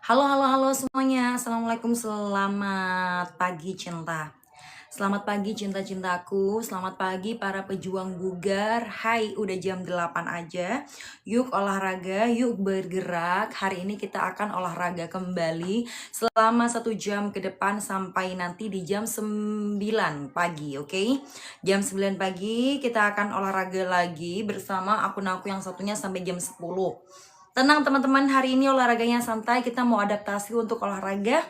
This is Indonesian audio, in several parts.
Halo, halo, halo semuanya. Assalamualaikum, selamat pagi cinta. Selamat pagi cinta-cintaku, selamat pagi para pejuang bugar. Hai, udah jam 8 aja. Yuk olahraga, yuk bergerak. Hari ini kita akan olahraga kembali selama 1 jam ke depan sampai nanti di jam 9 pagi, oke? Jam 9 pagi kita akan olahraga lagi bersama akun aku yang satunya sampai jam 10. Tenang teman-teman, hari ini olahraganya santai. Kita mau adaptasi untuk olahraga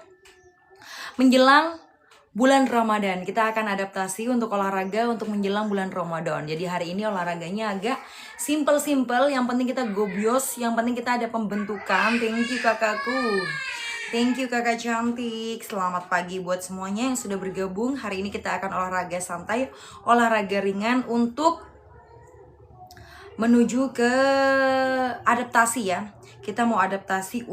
menjelang bulan Ramadan. Kita akan adaptasi untuk olahraga untuk menjelang bulan Ramadan. Jadi hari ini olahraganya agak simple-simple. Yang penting kita gobios, yang penting kita ada pembentukan. Thank you kakakku. Thank you kakak cantik. Selamat pagi buat semuanya yang sudah bergabung. Hari ini kita akan olahraga santai, olahraga ringan untuk menuju ke adaptasi ya. Kita mau adaptasi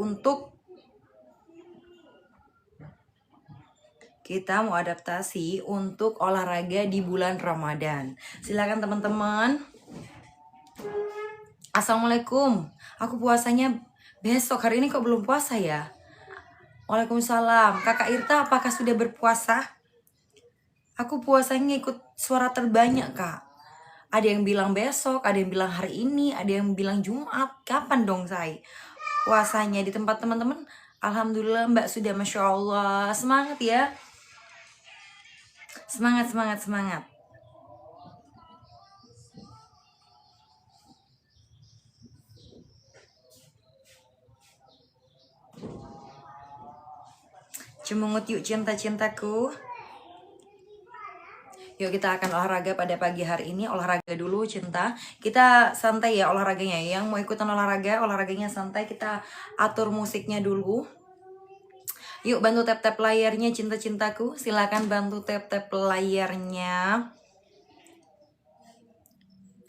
untuk olahraga di bulan Ramadan. Silakan teman-teman. Assalamualaikum. Aku puasanya besok. Hari ini kok belum puasa ya? Waalaikumsalam. Kakak Irta apakah sudah berpuasa? Aku puasanya ikut suara terbanyak kak. Ada yang bilang besok, ada yang bilang hari ini, ada yang bilang Jumat. Kapan dong saya puasanya di tempat teman-teman? Alhamdulillah Mbak sudah, Masya Allah. Semangat ya. Semangat, semangat, semangat. Cemungut yuk cinta-cintaku. Yuk kita akan olahraga pada pagi hari ini. Olahraga dulu cinta. Kita santai ya olahraganya. Yang mau ikutan olahraga, olahraganya santai. Kita atur musiknya dulu. Yuk bantu tap-tap layarnya cinta-cintaku. Silakan bantu tap-tap layarnya.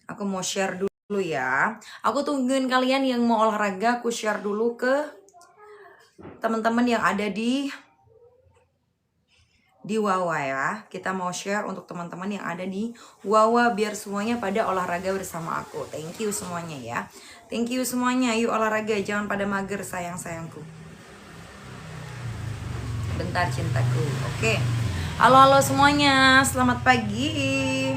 Aku mau share dulu ya. Aku tungguin kalian yang mau olahraga. Aku share dulu ke teman-teman yang ada di Wawa ya. Kita mau share untuk teman-teman yang ada di Wawa biar semuanya pada olahraga bersama aku. Thank you semuanya ya. Thank you semuanya. Yuk olahraga, jangan pada mager sayang-sayangku. Bentar cintaku. Oke. Halo semuanya. Selamat pagi.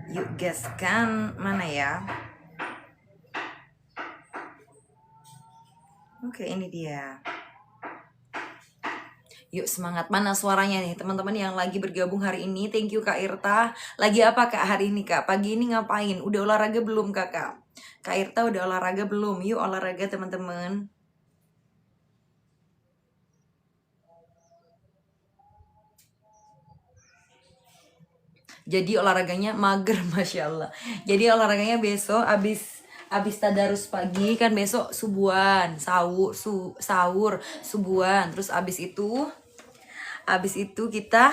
Yuk gaskan mana ya? Oke, ini dia. Yuk semangat. Mana suaranya nih teman-teman yang lagi bergabung hari ini? Thank you Kak Irta. Lagi apa Kak hari ini Kak? Pagi ini ngapain? Udah olahraga belum Kakak? Kak Irta udah olahraga belum? Yuk olahraga teman-teman. Jadi olahraganya mager Masya Allah. Jadi olahraganya besok abis tadarus pagi kan, besok subuhan, sahur subuhan. Terus abis itu kita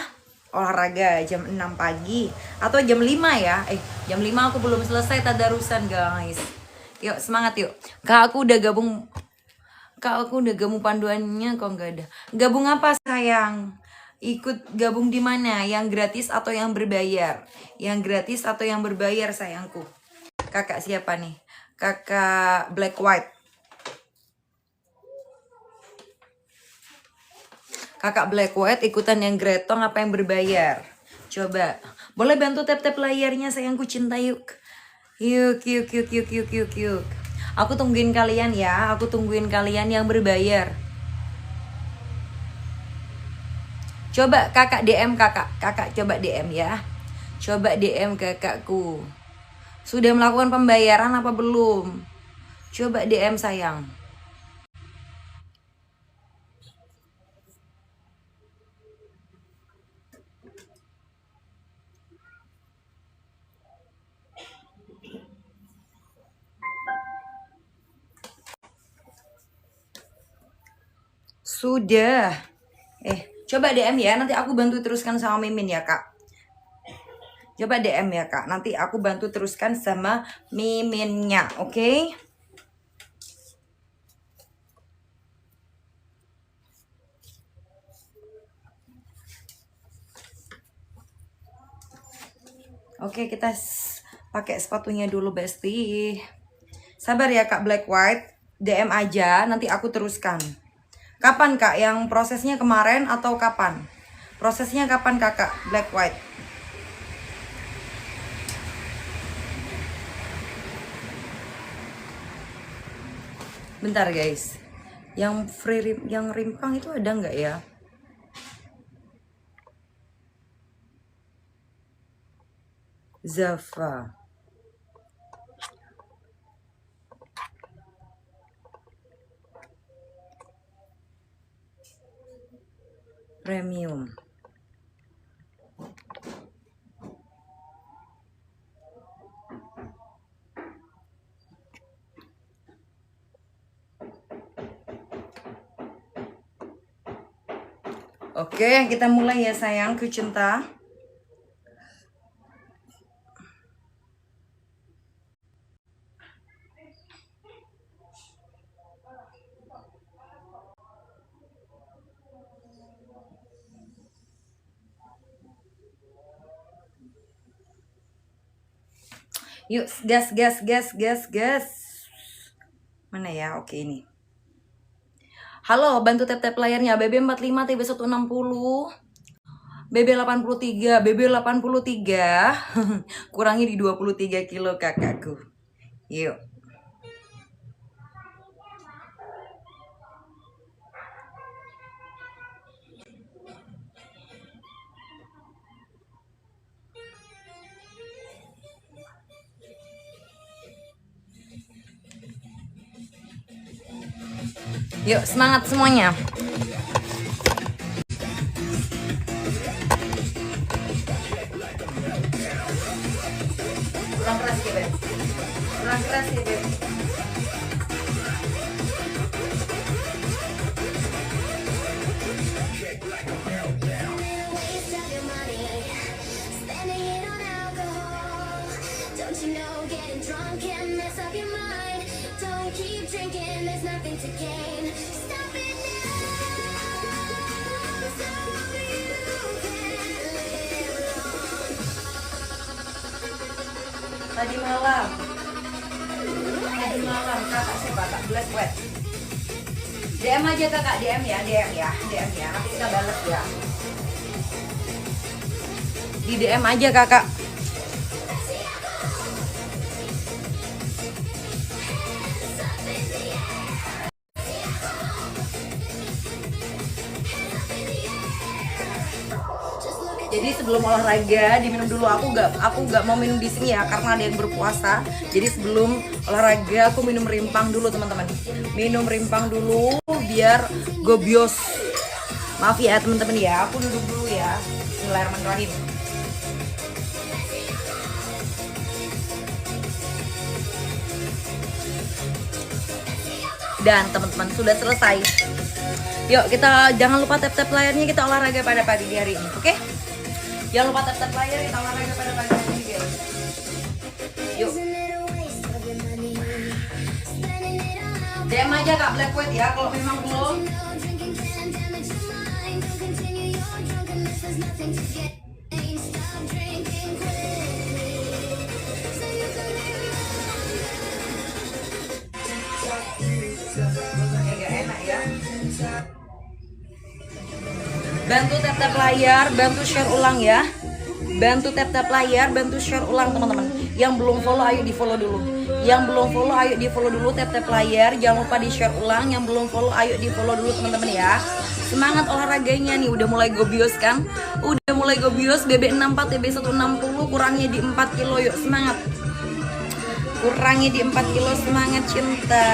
olahraga jam 6 pagi atau jam 5 ya. Jam 5 aku belum selesai tadarusan guys. Yuk semangat yuk. Kak aku udah gabung panduannya kok nggak ada. Gabung apa sayang? Ikut gabung di mana? Yang gratis atau yang berbayar? Yang gratis atau yang berbayar sayangku? Kakak siapa nih? Kakak Black White. Kakak Black White ikutan yang gretong apa yang berbayar? Coba. Boleh bantu tap-tap layarnya sayangku cinta yuk. Yuk. Aku tungguin kalian ya. Aku tungguin kalian yang berbayar. Coba kakak DM kakak. Kakak coba DM ya. Coba DM kakakku. Sudah melakukan pembayaran apa belum? Coba DM sayang. Sudah. Coba DM ya. Nanti aku bantu teruskan sama Mimin ya kak. Coba DM ya kak. Nanti aku bantu teruskan sama Miminnya. Oke? Oke, kita pakai sepatunya dulu, Besti. Sabar ya Kak Black White, DM aja, nanti aku teruskan. Kapan Kak? Yang prosesnya kemarin atau kapan? Prosesnya kapan Kakak Black White? Bentar guys, yang free yang rimpang itu ada nggak ya? Zafa. Premium. Oke, kita mulai ya sayangku cinta. Yuk, gas. Mana ya? Oke, ini. Halo, bantu tap-tap layarnya BB45 TB160. BB83, BB83. Kurangi di 23 kilo kakakku. Yuk. Yuk, semangat semuanya. Kurang keras ya, Beb. Kurang keras ya, Beb. Tadi malam kakak siapa? Kak Black White. DM aja kakak, DM ya. Nanti kita balas ya. Di DM aja kakak. Jadi sebelum olahraga diminum dulu. Aku nggak mau minum di sini ya karena ada yang berpuasa. Jadi sebelum olahraga aku minum rimpang dulu teman-teman. Minum rimpang dulu biar gobios. Maaf ya teman-teman ya. Aku duduk dulu ya. Bismillahirrahmanirrahim. Dan teman-teman sudah selesai. Yuk kita jangan lupa tap-tap layarnya, kita olahraga pada pagi hari ini, oke? Jangan lupa tap-tap layar, kita olahraga pada pagi hari ini guys. Yuk. DM aja Kak Black White ya kalau memang belum. Bantu tap-tap layar, bantu share ulang ya. Bantu tap-tap layar, bantu share ulang teman-teman. Yang belum follow ayo di follow dulu. Yang belum follow ayo di follow dulu, tap-tap layar. Jangan lupa di share ulang. Yang belum follow ayo di follow dulu teman-teman ya. Semangat olahraganya nih, udah mulai gobios kan? Udah mulai gobios. BB64 TB160 kurangnya di 4 kilo yuk, semangat. Kurangi di 4 kilo, semangat cinta.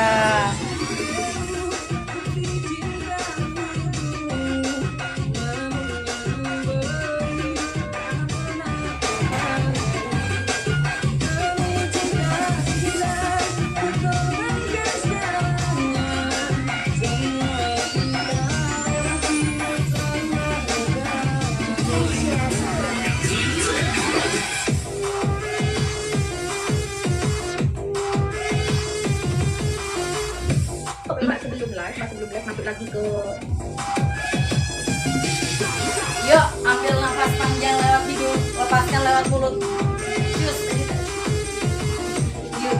Masuk lagi ke. Yuk ambil nafas panjang lewat hidung, lepaskan lewat mulut.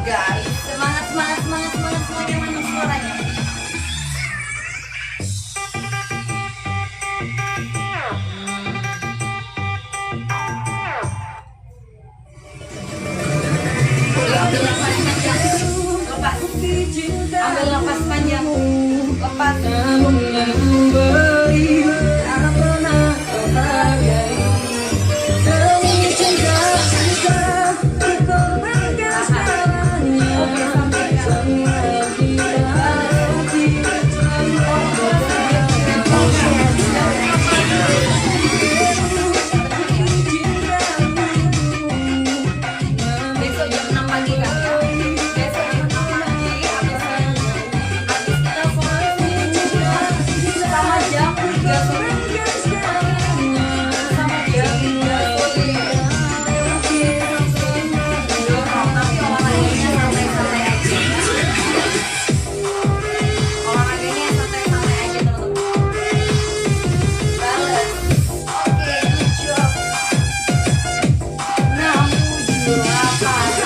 guys. Semangat, semangat, semangat, semangat, semuanya mana suaranya? Ambil nafas panjang, lepas. Ambil nafas panjang, lepas. Besok jam 6 pagi kan ya? Besok jam 6 pagi habis kita sholat sama jam 3 sore. Sama jam 3 sore. Dorong, tapi olahraganya santai-santai aja. Olahraganya santai-santai aja teman-teman. Balas. Oke, good job. 6, 7, 8.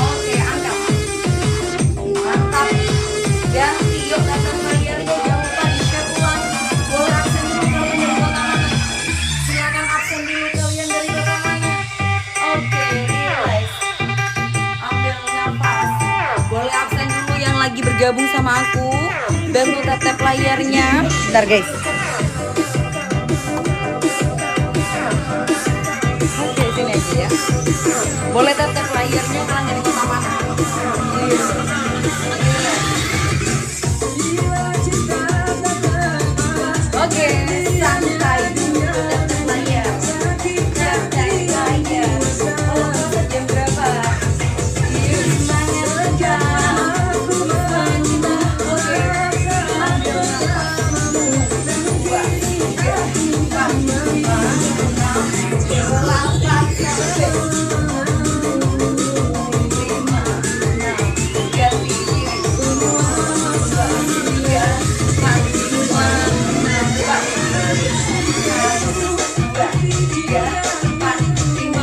Oke, angkat. Mantap. Ganti, yuk datang layarnya, jangan lupa di-share ulang. Boleh absen dulu kalian dari kota mana? Silakan absen dulu kalian dari kota mana? Oke, relax. Ambil nafas. Boleh absen dulu yang lagi bergabung sama aku. Bantu tap-tap layarnya. Bentar guys. Oke, sini aja ya. Boleh tap-tap layarnya kalian dari kota mana? Oke, santai dulu tap-tap layar. Tap-tap layar. Oh, jam berapa? Yuk, semangat kan. Oke, ambil nafas. 2, 3, 4, 5, 6, 7, 8, 9, 10. Ganti diri. 2, 3, 4, 5, 6,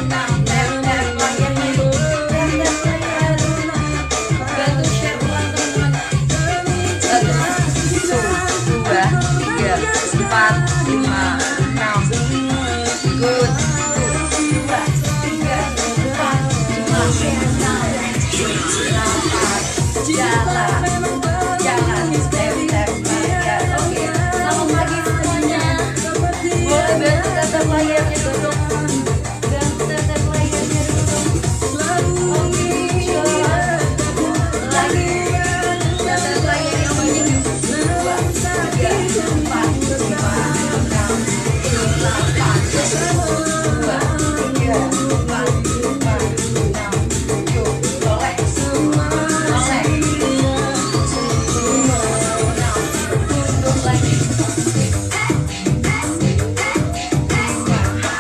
7, 8. Tap-tap layarnya. Tap-tap layar. Bantu share ulang teman-teman. 1, 2, 3, 4, 5, 6. Good. 2, 3, 4, 5, 6, 7, 8. Jalan. Jalan. Tap-tap layar. Oke. Selamat pagi semuanya. Boleh bantu tap-tap layarnya dulu. Bantu tap-tap layarnya dulu. Oke. Lagi. Tap-tap layar yang banyak. 2, 3, 4, 5, 6, 7, 8. 2, 3, 4, 5, 6, 7. Boleh. Boleh. Tunduk lagi. 5,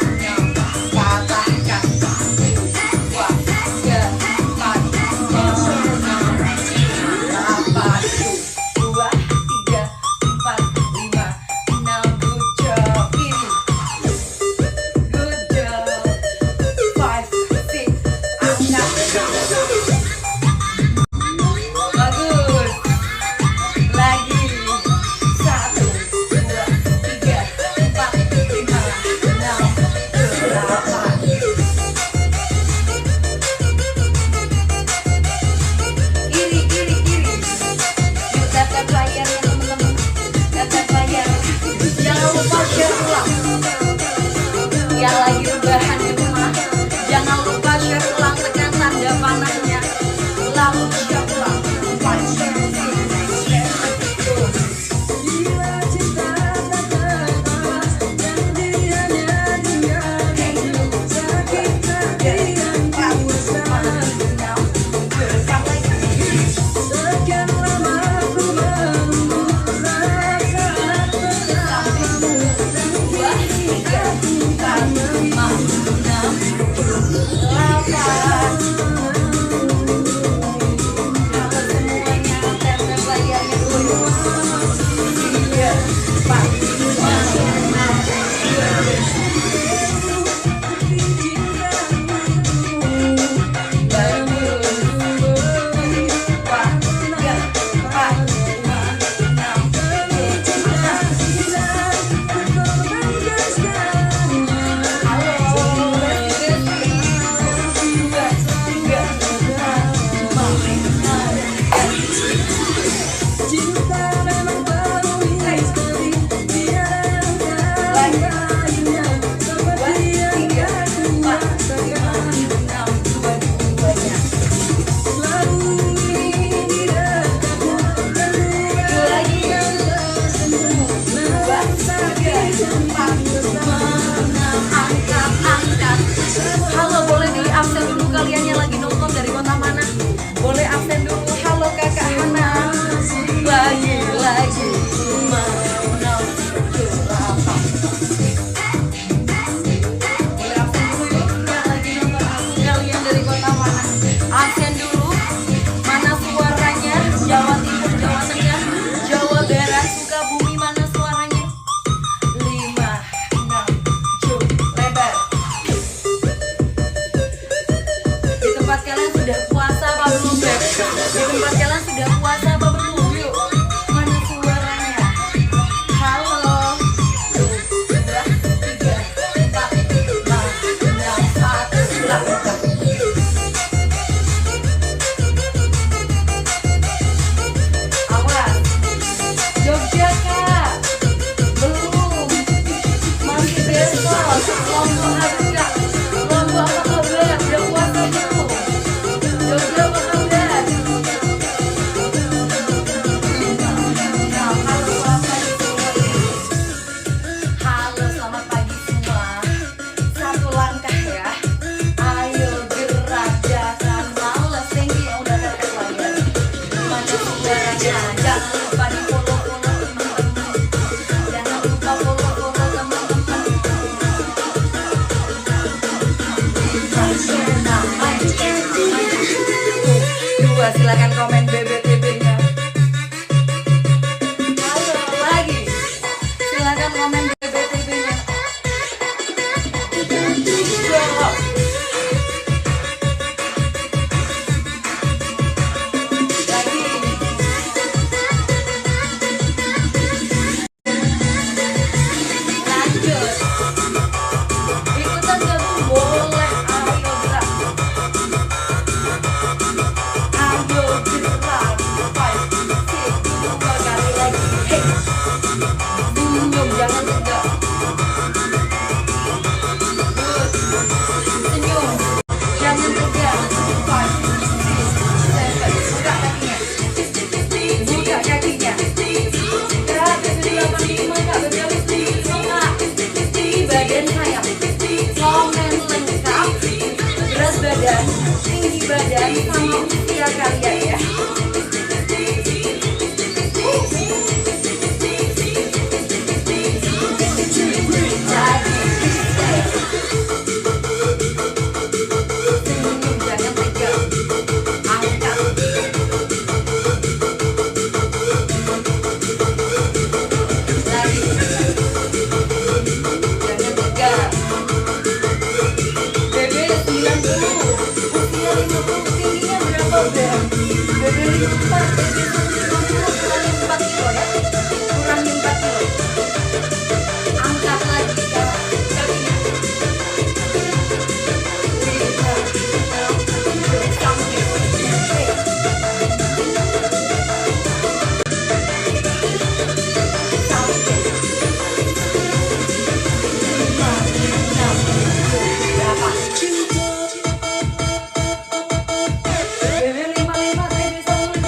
empat, enam, angkat. Halo, boleh di absen dulu, kaliannya lagi nonton dari kota mana? Boleh absen dulu. Halo kakak Hana, lagi lima, enam, tujuh, delapan. Boleh absen dulu yuk, yang lagi nonton aku. Kalian dari kota mana? Absen dulu. Mana suaranya? Jawa Timur, Jawa Tengah, Jawa Barat, Sukabumi, mana suaranya? 5, 6, 7, lebar. Di tempat kalian sudah puasa apa belum, Beb? Di tempat kalian sudah puasa apa belum? Yuk, mana suaranya? Halo. 2, 3, 4, 5, 6, 1, langkah. Awas. Jogja kak, belum, masih besok. Lombok ada, Lombok apa kabar? Udah puasa belum? Jogja apa kabar? Nah, halo selamat pagi semua. Halo selamat pagi semua. Satu langkah ya. Ayo gerak, jangan males. Thank you yang udah dapat layar. Mana suaranya? Jangan lupa di follow teman-teman. Jangan lupa follow teman-teman. Dua, silakan komen BBTB-nya. Halo lagi. Silakan komen BBTB-nya. Jawab. Lagi. Lanjut. Ikutan gabung boleh. Ayo gerak. Ayo gerak. 5, 6, 2 kali lagi. Hey. Senyum, jangan tegak. Good. Senyum, jangan tegak. 5, 6, 7. Buka kakinya. Buka kakinya. Kak, BB 85, Kak. BB 85, Kak. Tinggi badan sayang. Komen lengkap. Berat badan, tinggi badan, sama usia kalian ya. Jadi, senyum, jangan tegak. Angkat. Lagi. Jangan tegak. BB 90, usia 50, tingginya berapa, Beb? BB 54, BB 150, kurangi 4 kilo ya. Kurangi 4 kilo. Angkat lagi kakinya. 5, 6, 7, sampai. Hey. Sampai. 5, 6, 7, berapa? BB 55, BB 150,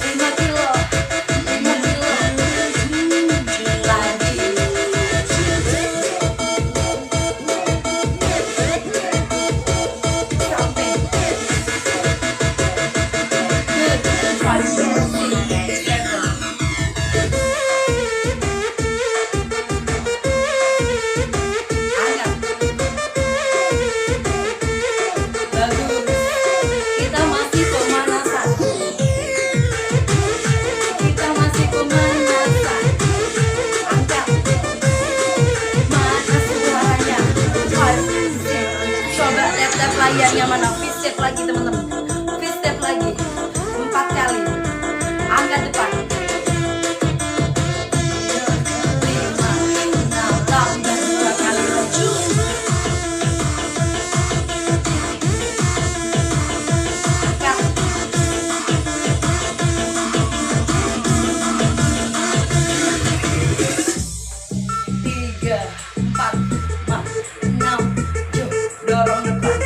5 kilo. 5 kilo. Lagi. Sampai. Good. 5, 6, 7. Angkat. Bagus. Kita masih pemanasan. Kita masih pemanasan. Angkat. Mana suaranya? 5, 6. Coba tap-tap layarnya mana? Fist step lagi teman-teman. Fist step lagi. 4 kali. Angkat depan. 5, 6, 8, 2 kali lagi. Angkat. 3, 4, 5, 6, 7. Dorong depan.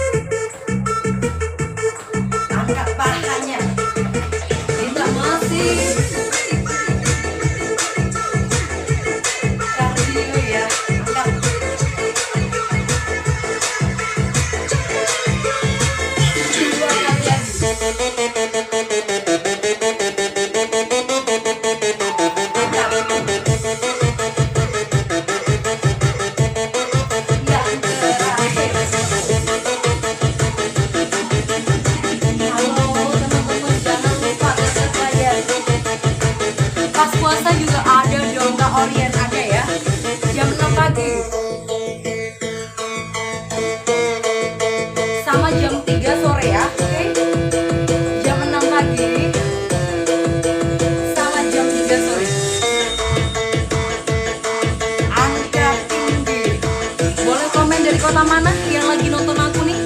kota mana yang lagi nonton aku nih?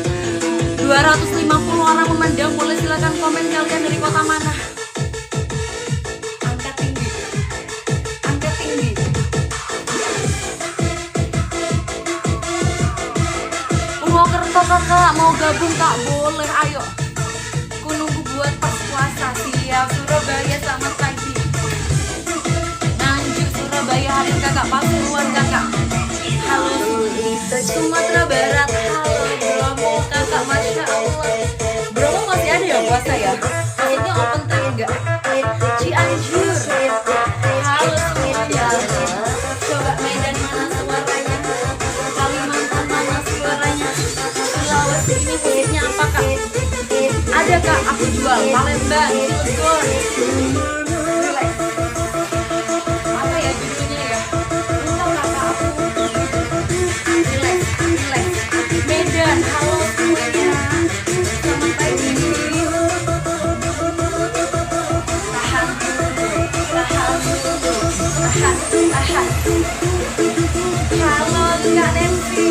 250 orang memandang, boleh silakan komen kalian dari kota mana. Angkat tinggi, angkat tinggi. Purwokerto kakak, mau gabung kak? Boleh, ayo. Aku nunggu buat pas puasa. Siap. Surabaya selamat pagi. Nganjuk Surabaya hadir kakak, Pasuruan kakak. Halo Sumatera Barat, halo Bromo kakak, masya Allah. Bromo masih ada ya puasa ya? Akhirnya open time enggak? Cianjur, halo semuanya. Coba Medan mana suaranya? Kalimantan mana suaranya? Sulawesi ini musiknya apa kak? Ada kak, aku jual. Palembang, Cilegon. Apa ya judulnya ya? Lupa kakak aku. Medan, halo semuanya. Selamat pagi. Tahan, tahan, tahan, tahan. Halo Kak Nancy.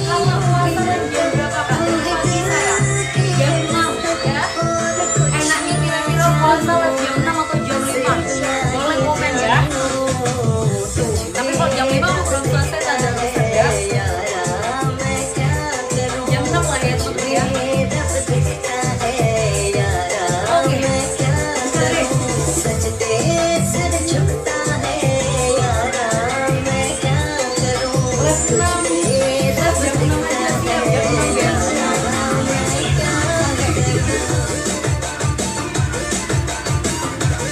Kalau puasa dan jam berapa Kak? Jam pagi saya. Jam 6 ya. Enaknya kira-kira puasa jam 6 atau jam 5? Boleh komen ya. Tapi kalau jam 5 aku belum selesai tanda rasa ya. Jam 6 lah ya teman ya. Oke.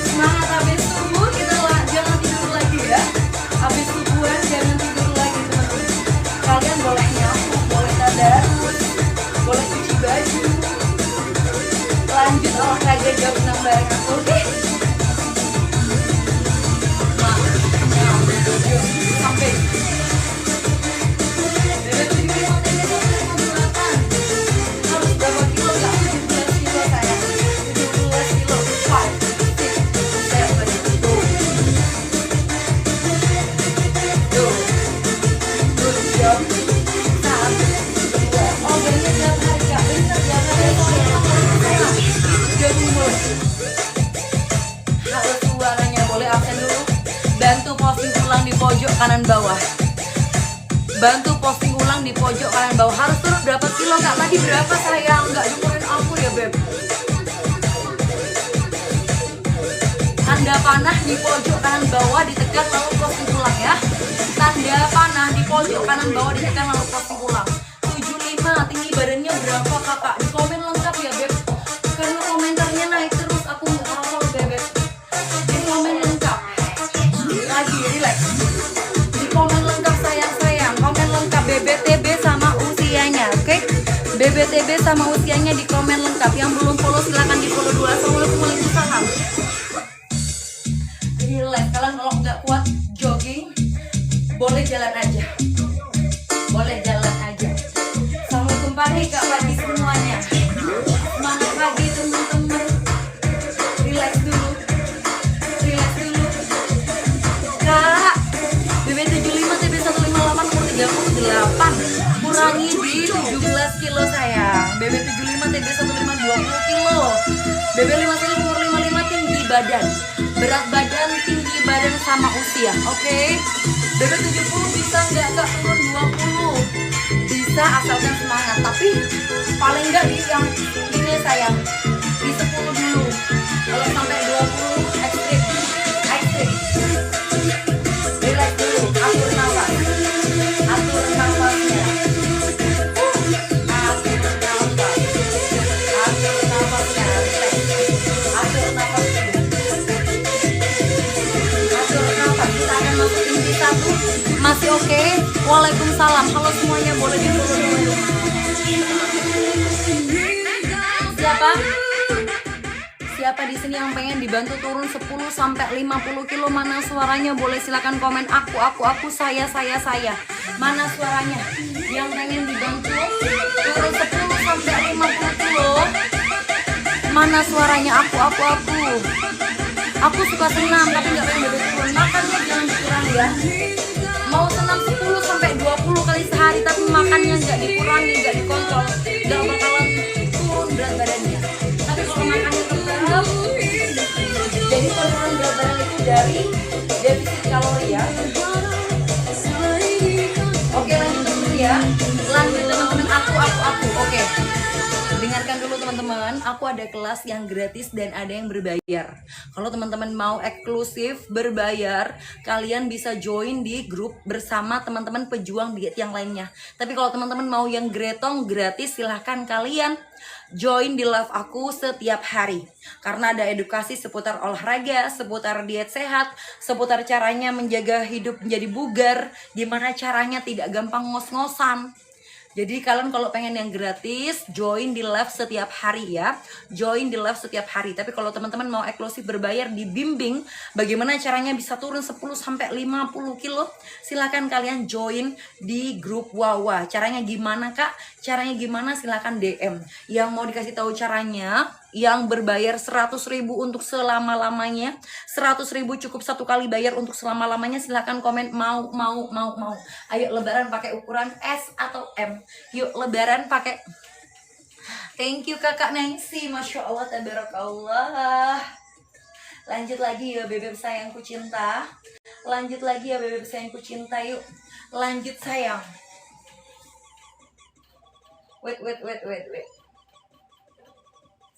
Semangat habis subuh, kita jangan tidur lagi ya. Habis subuhan jangan tidur lagi teman-teman. Kalian boleh nyapu, boleh tadarus, boleh cuci baju. Lanjut olahraga jam 6 bareng aku, oke? Sampai harus berapa kilo kak? 17 kilo saya. 17 kilo. 5, 6, 7, good job. 1, 2. Oh banyak tiap hari kak, bener tiap hari. Udah mulai. Halo suaranya, boleh absen dulu. Bantu posting ulang di pojok kanan bawah. Bantu posting ulang di pojok kanan bawah. Harus turun berapa kilo kak? Tadi berapa sayang? Nggak dengerin aku ya beb. Tanda panah di pojok kanan bawah ditekan lalu posting ulang ya. Tanda panah di pojok kanan bawah ditekan lalu posting ulang. 75, tinggi badannya berapa kakak? Di komen lengkap ya beb. Karena komentarnya naik terus, aku nggak hafal bebek. Di komen lengkap. Lagi relax. Di komen lengkap sayang-sayang. Komen lengkap BBTB sama usianya, oke? BBTB sama usianya di komen lengkap. Yang belum follow silahkan di follow dulu. Assalamualaikum, waalaikumsalam. Relax. Kalian kalau nggak kuat jogging, boleh jalan aja. Boleh jalan aja. Assalamualaikum pagi kak, pagi semuanya. Semangat pagi teman-teman. Relax dulu. Relax dulu. Kak, BB75 TB158 umur 38. Kurangi di 17 kilo sayang. BB75 TB15 20 kilo. BB51 umur 55 tinggi badan. Berat badan, tinggi badan sama usia. Oke. BB70 bisa nggak kak turun 20? Bisa asalkan semangat. Tapi paling nggak di yang ini sayang. Di 10 dulu. Kalau sampai 20 ekstrim. Ekstrim. Relax dulu. Atur nafas. Atur nafasnya. Atur nafas. Atur nafasnya. Relax. Atur nafas dulu. Atur nafas. Kita akan masuk inti 1. Masih oke? Waalaikumsalam. Halo semuanya, boleh di follow dulu. Siapa? Siapa di sini yang pengen dibantu turun 10 sampai 50 kilo? Mana suaranya? Boleh silakan komen aku, saya. Mana suaranya? Yang pengen dibantu turun 10 sampai 50 kilo. Mana suaranya? Aku. Aku suka senam tapi nggak pengen bebek turun. Makannya jangan dikurangi ya. Mau senam 10 sampai 20 dari defisit kalori ya. Oke, lanjut dulu ya. Lanjut teman-teman, aku. Oke. Dengarkan dulu teman-teman, aku ada kelas yang gratis dan ada yang berbayar. Kalau teman-teman mau eksklusif berbayar, kalian bisa join di grup bersama teman-teman pejuang diet yang lainnya. Tapi kalau teman-teman mau yang gretong gratis, silahkan kalian join di live aku setiap hari. Karena ada edukasi seputar olahraga, seputar diet sehat, seputar caranya menjaga hidup menjadi bugar, gimana caranya tidak gampang ngos-ngosan. Jadi kalian kalau pengen yang gratis, join di live setiap hari ya. Join di live setiap hari. Tapi kalau teman-teman mau eksklusif berbayar, dibimbing bagaimana caranya bisa turun 10-50 kilo, silakan kalian join di grup Wawa. Caranya gimana Kak? Caranya gimana? Silakan DM. Yang mau dikasih tahu caranya, yang berbayar 100.000 untuk selama-lamanya, 100.000 cukup satu kali bayar untuk selama-lamanya, silakan komen mau. Ayo lebaran pakai ukuran S atau M. Yuk lebaran pakai. Thank you Kakak Nancy, Masya Allah, tabarakallah. Lanjut lagi ya bebek sayangku cinta. Lanjut lagi ya bebek sayangku cinta, yuk. Lanjut sayang. Wait.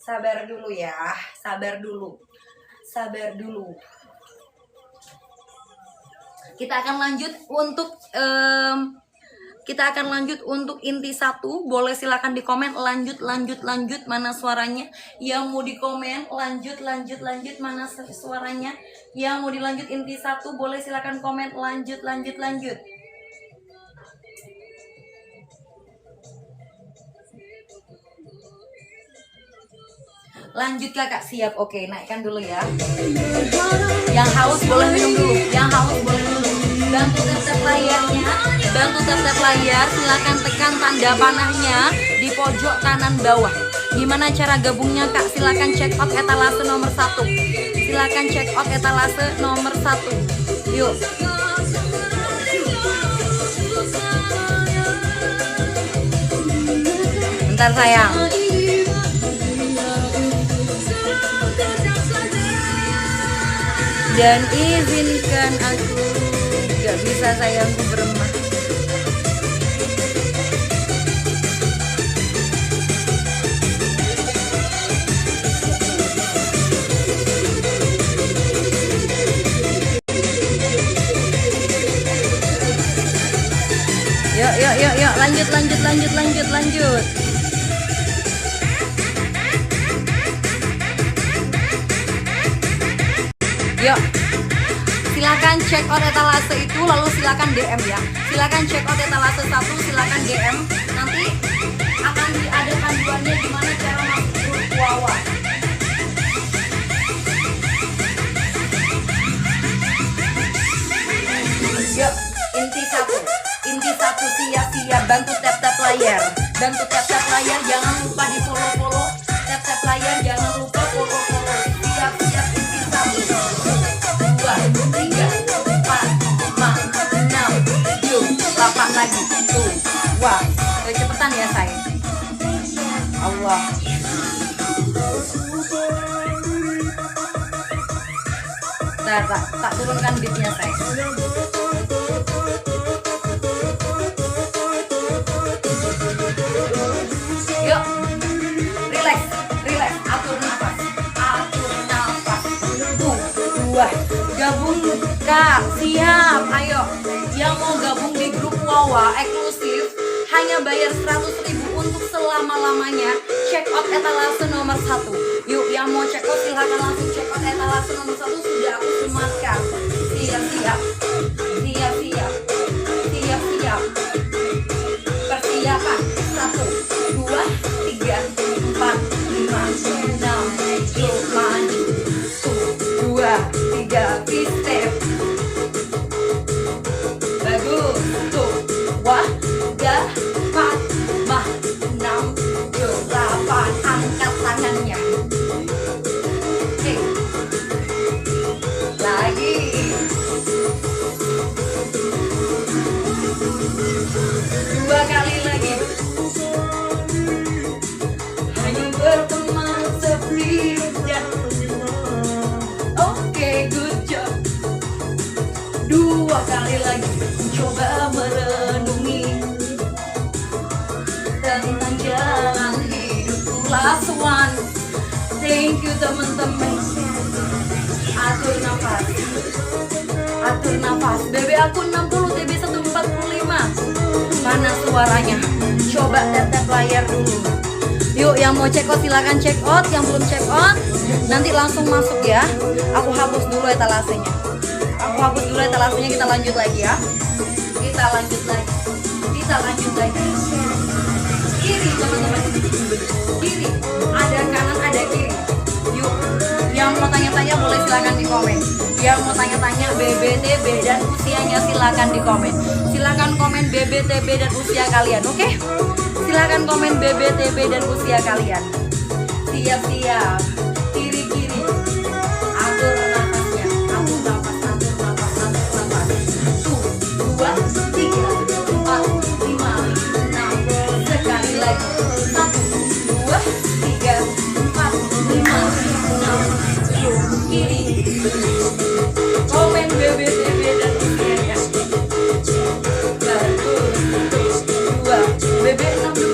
Sabar dulu ya, sabar dulu. Kita akan lanjut untuk inti 1. Boleh silakan di komen lanjut mana suaranya. Yang mau di komen lanjut mana suaranya. Yang mau dilanjut inti 1 boleh silakan komen lanjut. Lanjut Kakak, siap. Oke, naikkan dulu ya. Yang haus boleh minum dulu. Bantu tap layar, silakan tekan tanda panahnya di pojok kanan bawah. Gimana cara gabungnya Kak? Silakan check out etalase nomor 1. Yuk. Bentar sayang. Dan izinkan aku, gak bisa sayangku beremah. Yuk, lanjut. Yuk, silakan check out etalase itu, lalu silakan DM ya. Silakan check out etalase 1, silakan DM. Nanti akan ada panduannya gimana cara masuk grup Wawa. Yuk, inti satu siap-siap, bantu tap layar. Jangan lupa di follow. Tap layar, jangan lupa follow. Siap-siap, inti 1, 2, 3, 4, 5, 6, 7, 8 lagi. Tuh, wah, cepetan ya sayang. Allah. Tak turunkan beatnya sayang. Yuk, relax, atur nafas. 2, gabung Kak, siap, ayo. Yang mau gabung di grup Wawa eksklusif hanya bayar 100.000 untuk selama-lamanya. Check out etalase nomor 1. Yuk, yang mau check out silahkan langsung check out etalase nomor 1, sudah aku sematkan. Siap. Persiapan 1, 2, 3, 4, 5, 6, 7, maju. 2, 3, step. Bagus. Tuh. Wah, 3, 4, 5, 6, 7, 8. Angkat tangannya. Oke. Lagi. Dua kali lagi coba merenungi tentang jalan hidupku. Last one. Thank you teman-teman. Atur nafas. Atur nafas. BB aku 60, TB 145. Mana suaranya? Coba tetap layar dulu. Yuk, yang mau check out silakan check out, yang belum check out nanti langsung masuk ya. Aku hapus dulu etalasenya. Aku hapus dulu etalasenya, kita lanjut lagi ya. Kita lanjut lagi. Kita lanjut lagi. Kiri teman-teman. Kiri. Ada kanan, ada kiri. Yuk. Yang mau tanya-tanya boleh silakan di komen. Yang mau tanya-tanya BBTB dan usianya silakan di komen. Silakan komen BBTB dan usia kalian, oke? Silakan komen BBTB dan usia kalian. Siap-siap. Kiri-kiri. Atur nafasnya. Atur nafas, atur nafas, atur nafas. 1, 2, 3, 4, 5, 6. Sekali lagi. 1, 2, 3, 4, 5, 6. Yuk, kiri. Komen BBTB dan usianya. 1, 2, BB 62.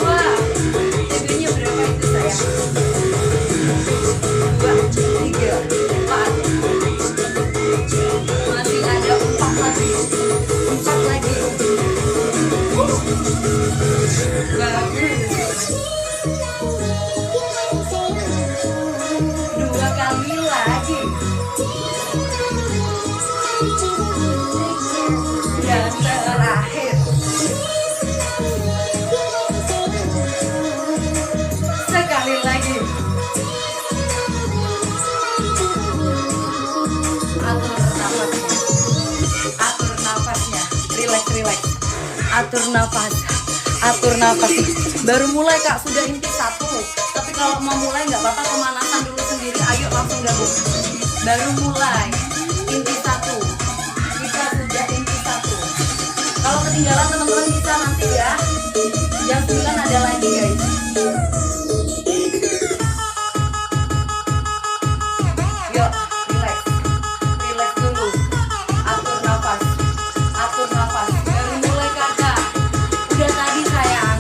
TB-nya berapa itu sayang? 2, 3, 4. Masih ada 4 lagi. 4 lagi. Bagus. 2 kali lagi. Yang terakhir. Sekali lagi. Atur nafasnya. Atur nafasnya. Relax, relax. Atur nafas. Atur nafas. Baru mulai Kak, sudah inti 1. Tapi kalau mau mulai nggak apa-apa, pemanasan dulu sendiri. Ayo langsung gabung. Baru mulai. Inti 1. Kita sudah inti 1. Kalau ketinggalan teman-teman bisa nanti ya. Jam 9 ada lagi guys. Yuk, relax. Relax dulu. Atur nafas. Atur nafas. Baru mulai kakak. Udah tadi sayang.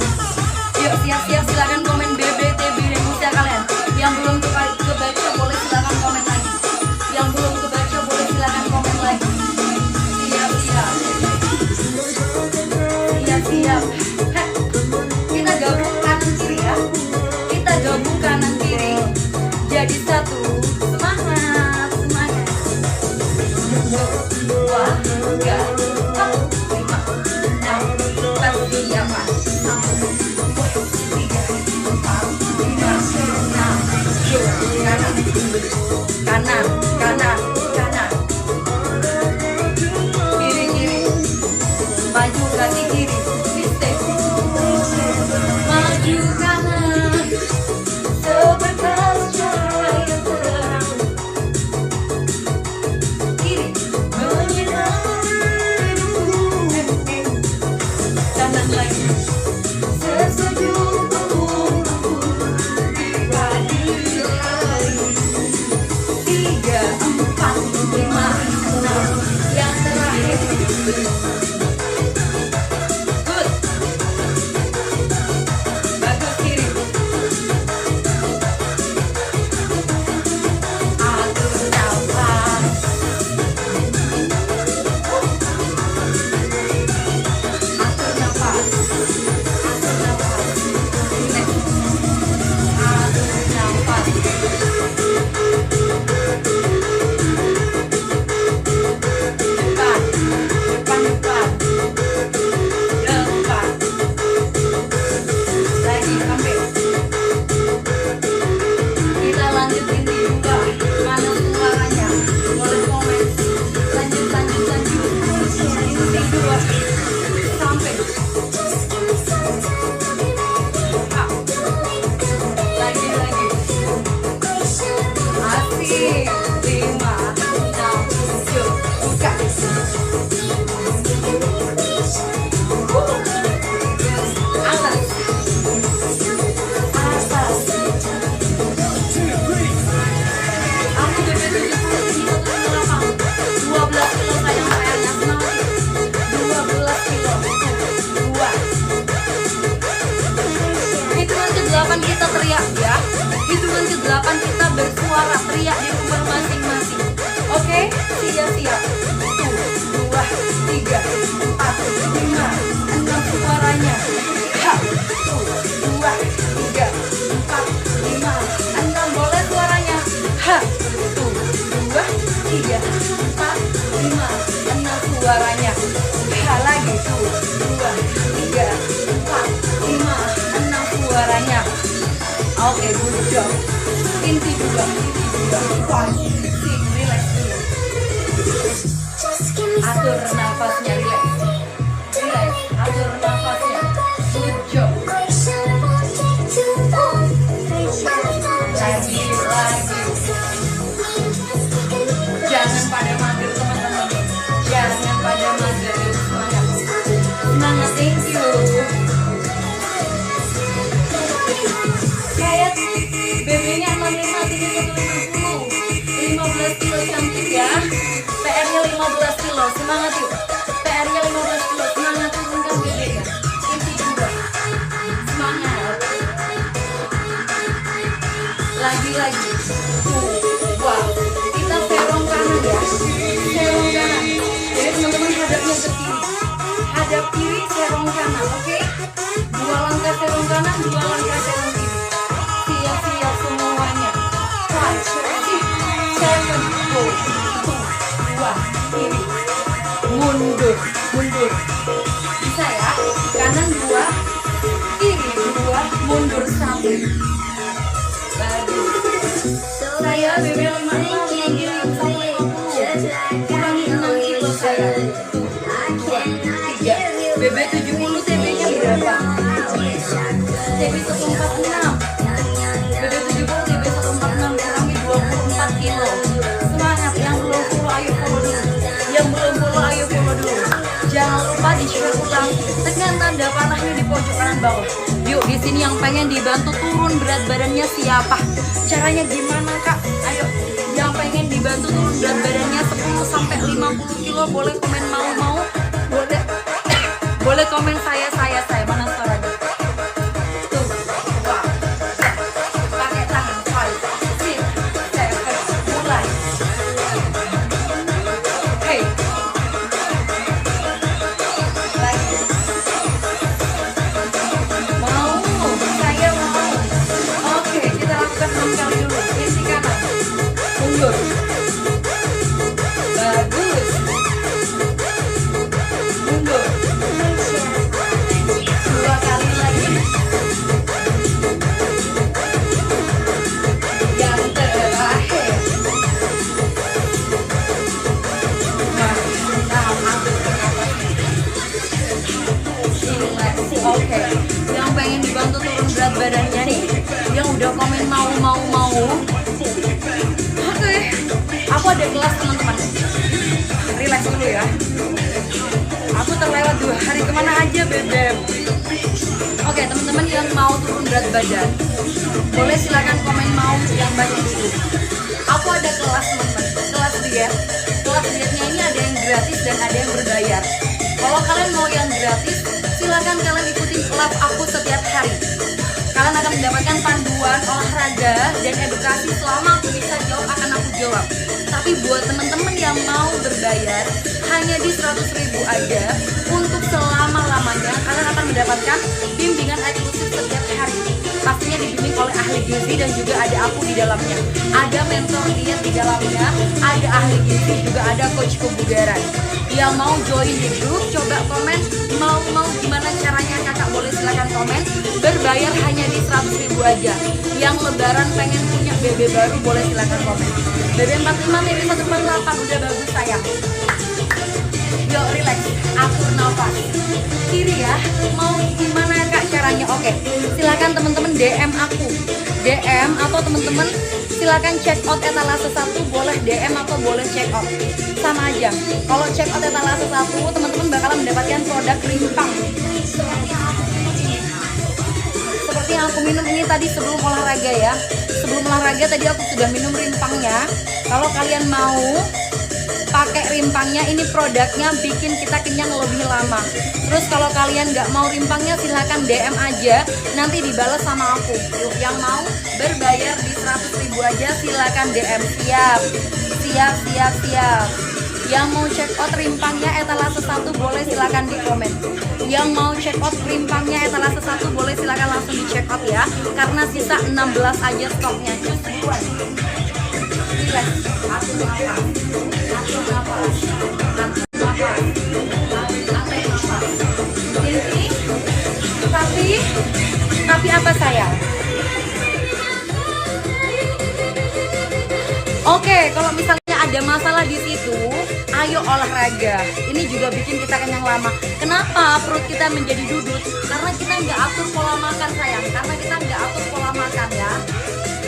Yuk, siap-siap silakan komen BBTB dan usia kalian. Yang belum kebaca boleh silakan komen lagi. Yang belum kebaca boleh silakan komen lagi. Siap-siap. Siap-siap. Kita gabung kanan kiri ya. Kita gabung kanan kiri. Jadi 1. Semangat, semangat. 2, 3, 4, 5, 6, 7, 8, 1, 2, 3, 4, 5, 6. Kanan, kanan, kanan. Kiri, kiri. Maju kaki kiri. Sistem. suaranya. Lagi tuh 2, 3, 4, 5, 6 suaranya. Oke, good job. Inti juga. 5, 6, relax dulu. Atur nafasnya, relax. Atur nafasnya. Good job. Lagi. Jangan pada mager teman-teman. Jangan pada mager. Semangat, thank you. Kayak BB-nya 65, tinggi 150, 15 kilo cantik ya. PR-nya 15 kilo, semangat yuk. PR-nya 15 kilo, semangat turunkan BB-nya. Inti juga, semangat. Lagi. Wow, kita serong kanan ya. Serong kanan. Jadi teman-teman hadapnya ke kiri. Hadap kiri, serong kanan, oke? 2 langkah serong kanan, 2 langkah serong kiri. Siap semuanya. 5, 6, 7, 2, kiri. Mundur. Bisa ya? Kanan 2, kiri 2, mundur 1. Bagus. Saya BB 56, tinggi 150. Kurangi 6 kilo saya. 3. BB 70, TB-nya berapa? TB 146. BB 70, TB 146, kurangi 24 kilo. Semangat, yang belum follow ayo follow dulu. Yang belum follow ayo follow dulu. Jangan lupa di-share ulang. Tekan tanda panahnya di pojok kanan bawah. Yuk, di sini yang pengen dibantu turun berat badannya siapa? Caranya gimana, Kak? Ayo, yang pengen dibantu turun berat badannya 10 sampai 50 kilo boleh komen mau. Boleh komen saya mana suaranya? Tuh, wow. Pakai tangan, 5, 6, 7, mulai. Hey. Lagi. Saya mau. Oke, kita lakukan 6 kali dulu. Isi kanan. Mundur. Bagus. Mundur. 2 kali lagi. Yang terakhir. Oke, yang pengen dibantu turun berat badannya nih, yang udah komen mau. Oke, aku ada kelas teman-teman. Relax dulu ya. Aku terlewat 2 hari kemana aja bebek. Oke, teman-teman yang mau turun berat badan, boleh silakan komen mau yang banyak dulu. Aku ada kelas teman-teman, kelas diet. Kelas dietnya ini ada yang gratis dan ada yang berbayar. Kalau kalian mau yang gratis, silakan kalian ikutin kelas aku setiap hari. Kalian akan mendapatkan panduan olahraga dan edukasi selama aku bisa jawab akan aku jawab. Tapi buat teman-teman yang mau berbayar, hanya di 100.000 aja untuk selama-lamanya kalian akan mendapatkan bimbingan eksklusif setiap hari. Pastinya dibimbing oleh ahli gizi dan juga ada aku di dalamnya. Ada mentor diet di dalamnya, ada ahli gizi, juga ada coach kebugaran. Yang mau join di grup, coba komen mau gimana caranya, kakak boleh silakan komen. Berbayar hanya di 100.000 aja. Yang lebaran pengen punya BB baru boleh silakan komen. BB 45, BB 148 udah bagus sayang. Yuk relax, atur nafas. Kiri ya, mau gimana kak caranya? Oke, silakan teman-teman DM aku, DM atau teman-teman silakan check out etalase 1, boleh DM atau boleh check out. Sama aja. Kalau check out etalase 1, teman-teman bakalan mendapatkan produk rimpang. Seperti yang aku minum ini tadi sebelum olahraga ya. Sebelum olahraga tadi aku sudah minum rimpangnya. Kalau kalian mau pakai rimpangnya, ini produknya bikin kita kenyang lebih lama. Terus kalau kalian nggak mau rimpangnya, silahkan DM aja, nanti dibalas sama aku. Yuk, yang mau berbayar di 100.000 aja silahkan DM. Siap. Yang mau check out rimpangnya etalase 1 boleh silahkan di komen. Yang mau check out rimpangnya etalase 1 boleh silahkan langsung di check out ya, karena sisa 16 aja stoknya. Cus buat. Relax, atur nafas. kalau misalnya ada masalah di situ, ayo olahraga. Ini juga bikin kita kenyang lama. Kenapa perut kita menjadi dudut? Karena kita nggak atur pola makan sayang. Karena kita nggak atur pola makan ya.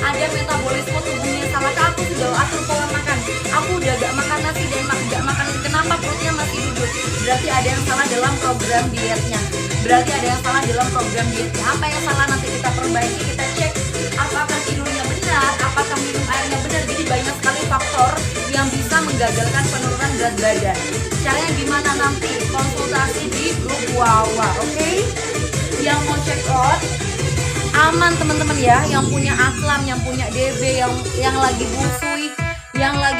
Ada metabolisme tubuhnya salah. Aku sudah atur pola makan. Aku udah gak makan nasi dan gak makan. Kenapa perutnya masih duduk? Berarti ada yang salah dalam program dietnya. Berarti ada yang salah dalam program dietnya. Apa yang salah nanti kita perbaiki, kita cek. Apakah tidurnya benar? Apakah minum airnya benar? Jadi banyak sekali faktor yang bisa menggagalkan penurunan berat badan. Caranya gimana nanti? Konsultasi di grup Wawa, oke? Yang mau check out aman teman-teman ya, yang punya aslam, yang punya DB, yang lagi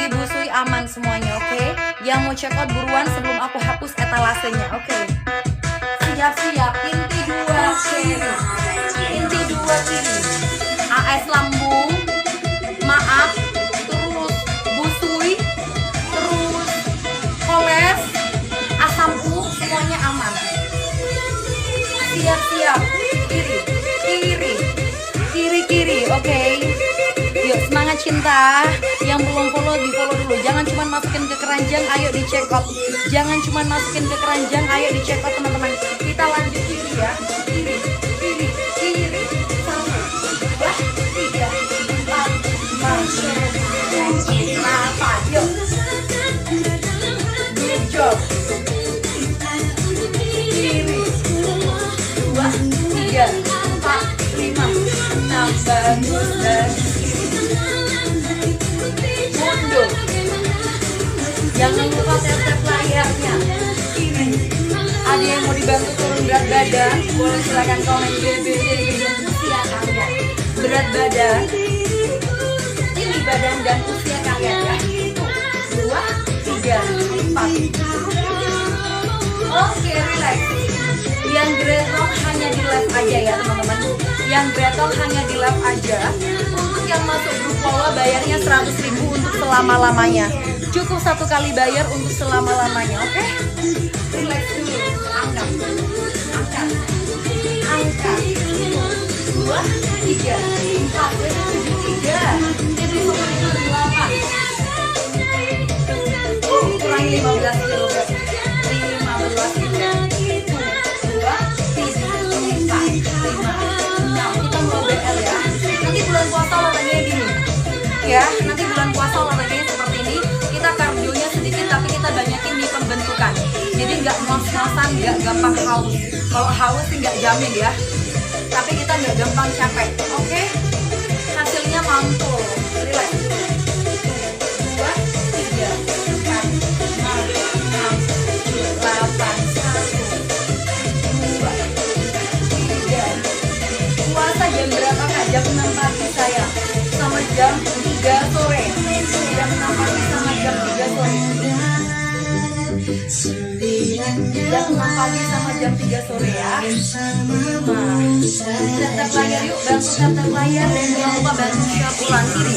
busui aman semuanya, oke? Yang mau check out buruan sebelum aku hapus etalasenya, oke? Siap-siap, inti 2 kiri, inti 2 kiri, AS lambung, maaf, terus busui, terus koles, asam urat, semuanya aman. Siap-siap, kiri, oke? Yuk semangat cinta. Yang belum follow di follow dulu. Jangan cuma masukin ke keranjang, ayo di check out. Jangan cuma masukin ke keranjang, ayo di check out teman-teman. Kita lanjut kiri ya. Kiri, 1, 2, 3, 4, 5, 6, 7, 8. Yuk. Good job. Kiri, 2, 3, 4, 5, 6. Bagus dan mundur. Jangan lupa tap-tap layarnya. Kiri. Ada yang mau dibantu turun berat badan? Boleh silakan komen usia kalian. Berat badan, tinggi badan dan usia kalian ya. 2, 3, 4. Oke, relax. Yang gretok hanya di live aja ya teman-teman. Yang gretok hanya di live aja. Untuk yang masuk grup Wawa bayarnya 100.000 untuk selama-lamanya. Cukup 1 kali bayar untuk selama-lamanya, oke? Relax dulu. Angkat. 2, 3, 4, 3. Jadi 8. Kurangi 15 kilo. 15 kilo. 5, 6. Kita mau BL ya. Nanti bulan puasa olahraganya gini ya. Nanti bulan puasa olahraganya seperti ini. Kita kardionya sedikit tapi kita banyakin di pembentukan. Jadi nggak ngos-ngosan, nggak gampang haus. Kalau haus sih nggak jamin ya. Tapi kita nggak gampang capek. Oke? Hasilnya mantul. Relax. 2, 3, 4, 5, 6, 7, 8. Jam berapa kak? Jam 6 pagi saya sama jam 3 sore. Jam 6 pagi sama jam 3 sore. Jam 6 pagi sama jam 3 sore ya. Tap layar yuk, bantu tap layar dan jangan lupa bantu share ulang kiri.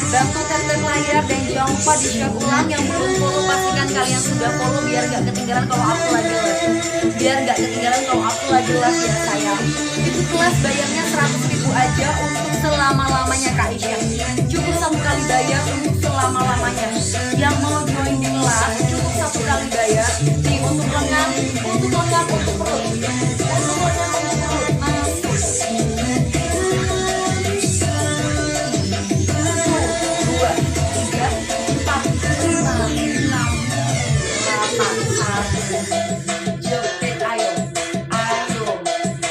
Bantu tap layar dan jangan lupa di share ulang. Yang belum follow pastikan kalian sudah follow biar gak ketinggalan kalau aku lagi live. Biar gak ketinggalan kalau aku lagi live ya sayang. Itu kelas bayarnya 100.000 aja untuk selama-lamanya Kak Isya. Cukup 1 kali bayar untuk selama-lamanya. Yang mau join di kelas cukup 1 kali bayar. Nih untuk lengan, untuk perut. Untuk lengan, untuk perut. Masuk. 2, 3, 4, 5, 6, 8, 1. Jepit ayo.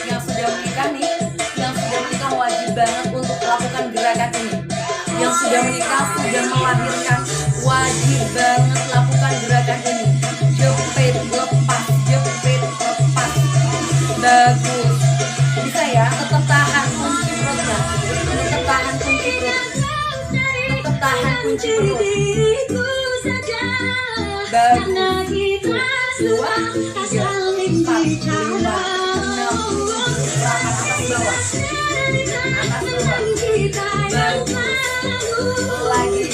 Yang sudah menikah nih, yang sudah menikah wajib banget untuk melakukan gerakan ini. Yang sudah menikah, sudah melahirkan, wajib banget lakukan gerakan ini. Jepit lepas. Bagus. Bisa ya, tetap tahan kunci perutnya. Tetap tahan kunci perut. Bagus. 2, 3, 4, 5, 6, 7, 8. Atas bawah. Bagus. Lagi.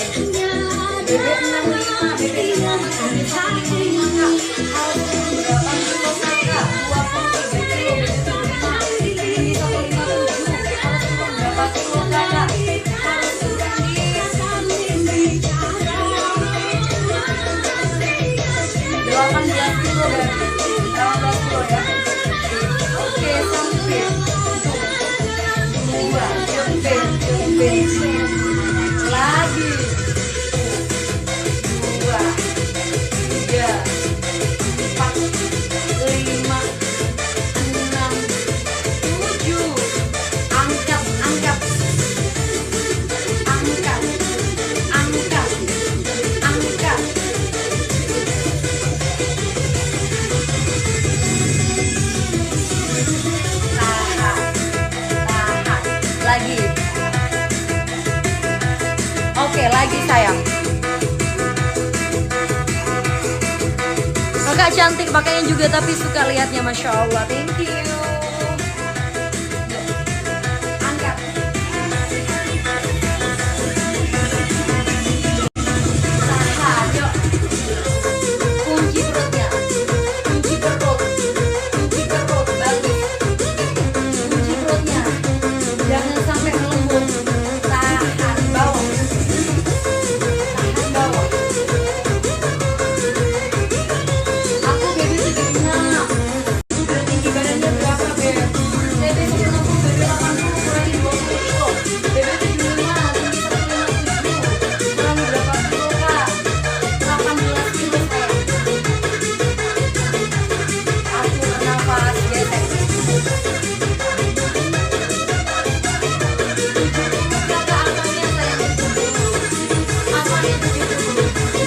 Bebek 65, bebek 65, bebek 65 kak. Harus turun berapa kilo kak? 23 kilo, bebek 65. Ini 157, harus turun berapa kilo kakak? Harus turun di kilo ya. Oke, sempit. Dua, sempit. Lagi. Dua, tiga, empat, lima, enam, tujuh. Angkat. Lagi. Oke, lagi sayang. Kakak cantik pakainya juga tapi suka lihatnya, Masya Allah. Thank you. Angkat. Tahan, yuk. Kunci perutnya. Kunci perut. Bagus. Kunci perutnya. Jangan sampai melembut. Tahan bawah. Aku baby 76. Udah tinggi badannya berapa, Beb? Baby 160, baby 80, kurangin 20 kilo. Baby 75, tinggi 157. Kurang berapa kilo, Kak? 18 kilo, sayang. Aku bernafas, gesek.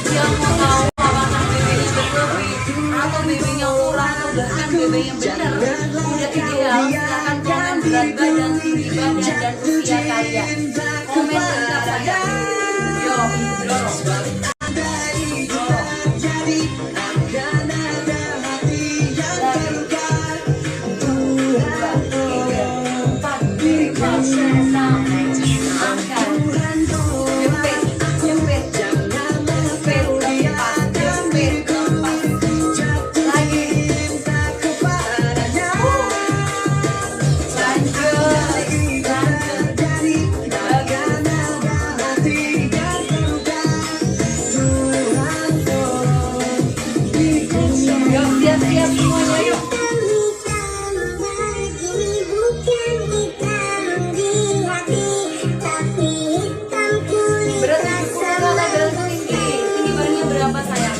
Yang mau tahu apakah BB-nya berlebih atau BB-nya kurang atau bahkan BB-nya benar udah ideal, silahkan komen berat badan, tinggi badan, dan usia kalian. Komen lengkap saja. Yo, dorong. Siap-siap semuanya, yuk. Beratnya tinggi. Tinggi badannya berapa, sayang?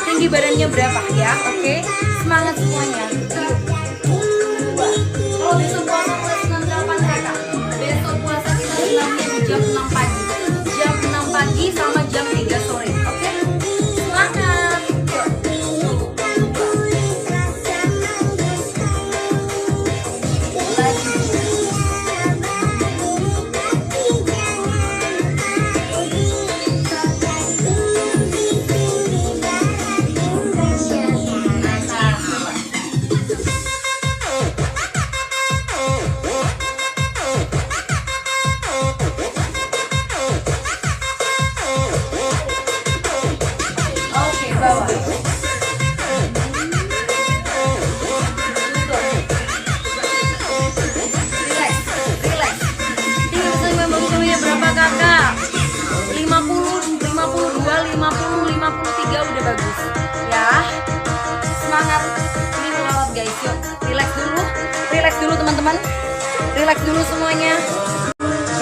Tinggi badannya berapa ya? Oke. Semangat semuanya. Kalau besok puasa mulai 98 kakak. Besok puasa kita bilangnya di jam 6 pagi. Jam 6 pagi sama jam 3 sore. Oke? Semangat. Udah bagus ya, semangat. Ini melawat guys, yuk relax dulu teman-teman, relax dulu semuanya.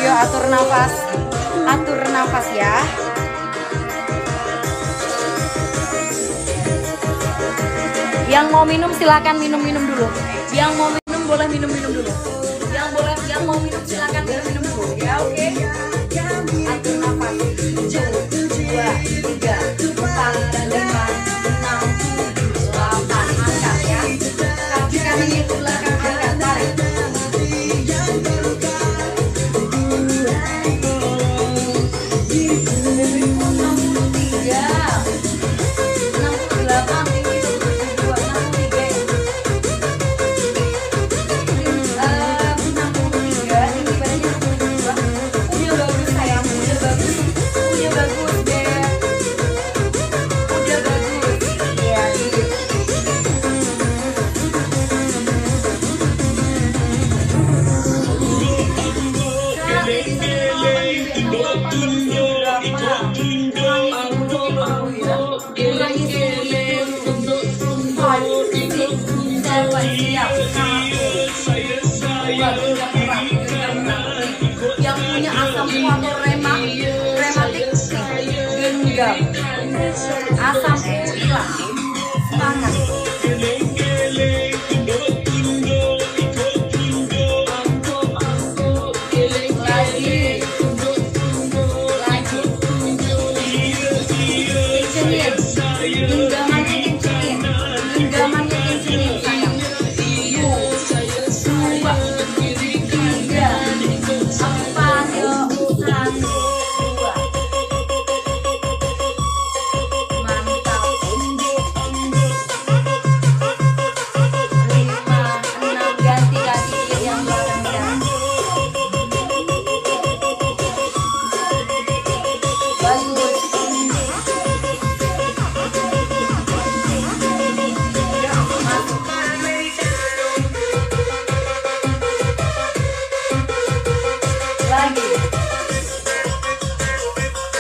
Yuk atur nafas ya. Yang mau minum silakan minum dulu. Yang mau minum boleh minum dulu. Yang mau minum silakan minum dulu ya. Oke. Atur nafas. 1, 2, 3, 4, 5, 6, 7, 8. Angkat ya. Kaki kanan ke belakang, angkat, tarik. 68, tinggi 72, 63 ya. 63, tinggi badannya 72. Udah bagus sayang, udah bagus deh. Udah bagus. Mulai itu 5, 6, 7, siap. 1, 2, 3, gerak. Yang punya asam atau rematik genggam. Asam hilang. Semangat.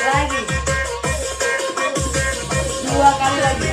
Lagi 2 kali lagi.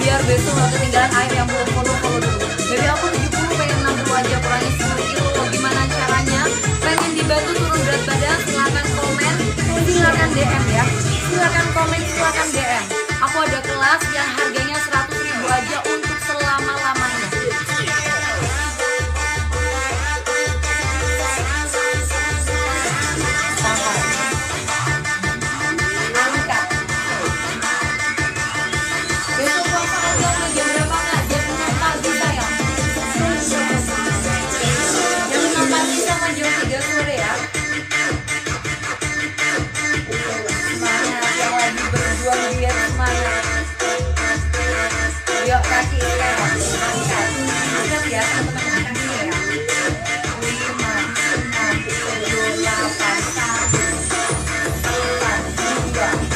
Biar besok nggak ketinggalan air yang belum follow dulu. Dari aku 70 pengen 60 aja, kurangnya 10 kilo. Gimana caranya? Pengen dibantu turun berat badan? Silahkan komen, silahkan DM ya. Silahkan komen, silahkan DM. Aku ada kelas yang harganya 100.000 aja untuk selama-lamanya. Yuk kaki sekarang angkat ya teman-teman, angkat ini ya. 5, 6, 7, 8, 1, 2, 3, 4, 5,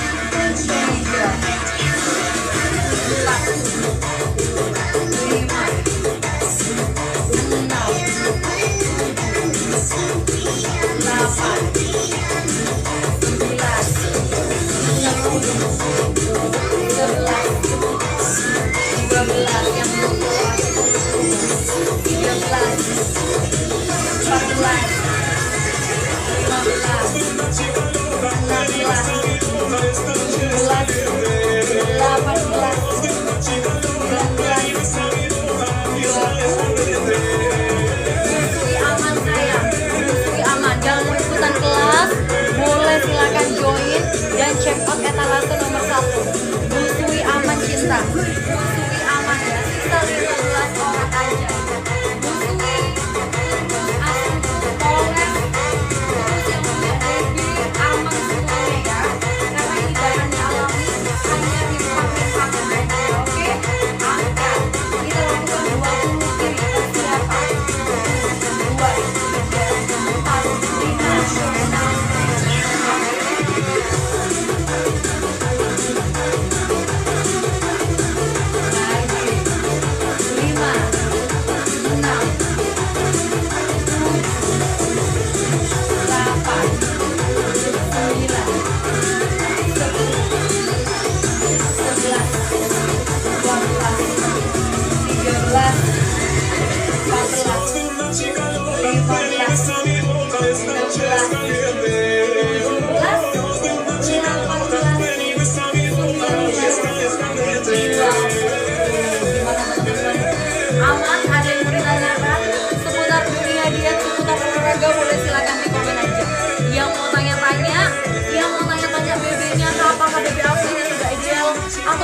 silakan join dan check out etalase nomor 1.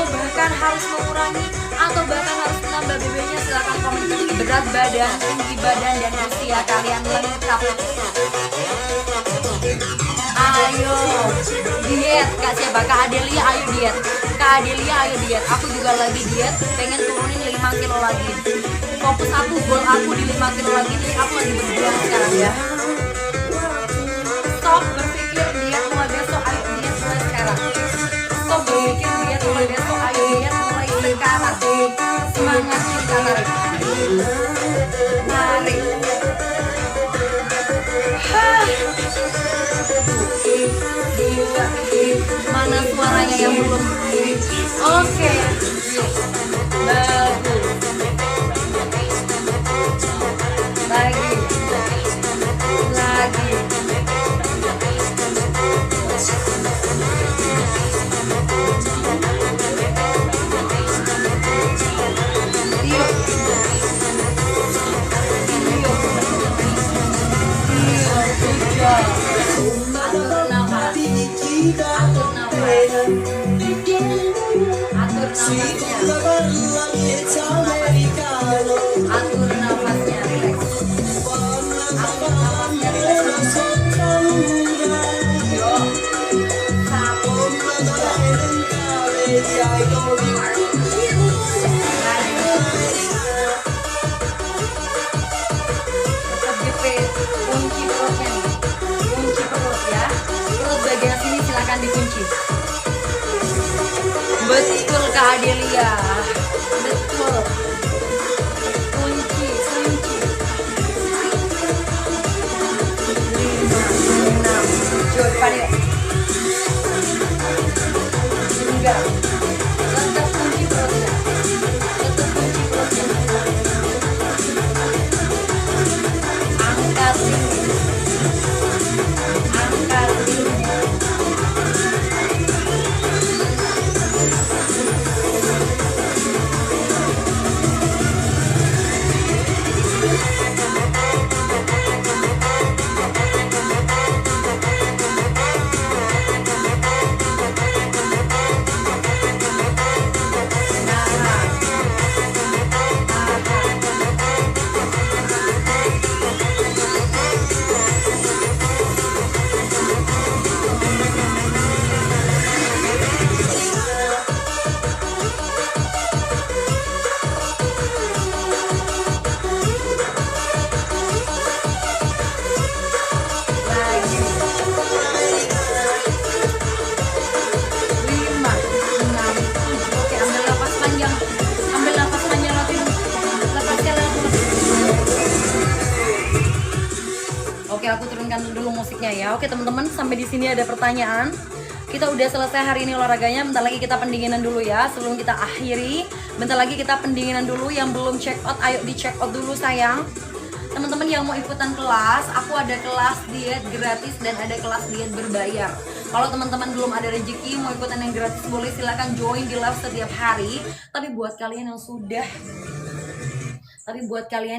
atau bahkan harus mengurangi, atau bahkan harus menambah BB-nya, silahkan komen. Berat badan, tinggi badan, dan usia kalian lengkap. Ayo diet, Kak siapa? Kak Adelia, ayo diet. Kak Adelia, ayo diet. Aku juga lagi diet, pengen turunin 5 kilo lagi. Fokus aku, goal aku di 5 kilo lagi. Jadi aku lagi berjuang sekarang ya. Stop berpikir diet mulai besok, ayo diet mulai sekarang. Stop berpikir diet mulai besok, ayo diet mulai sekarang. Semangat kita, tarik. Tarik. Mana suaranya yang belum? Oke. Bagus. Lagi. Atur nafas. Atur nafasnya, relax. Atur nafasnya, relax. Yuk. 1, 2, kunci perutnya nih, kunci perut ya, perut bagian sini silakan dikunci. Betul Kak Adelia, betul. Kunci. 5, 6, 7, depan yuk. 3, tetap kunci perutnya, tetap kunci perutnya. Angkat tinggi, angkat tinggi. Oke, aku turunkan dulu musiknya ya. Oke teman-teman, sampai di sini ada pertanyaan. Kita udah selesai hari ini olahraganya. Bentar lagi kita pendinginan dulu ya. Sebelum kita akhiri, bentar lagi kita pendinginan dulu. Yang belum check out, ayo di check out dulu sayang. Teman-teman yang mau ikutan kelas, aku ada kelas diet gratis dan ada kelas diet berbayar. Kalau teman-teman belum ada rezeki mau ikutan yang gratis, boleh silakan join di live setiap hari. Tapi buat kalian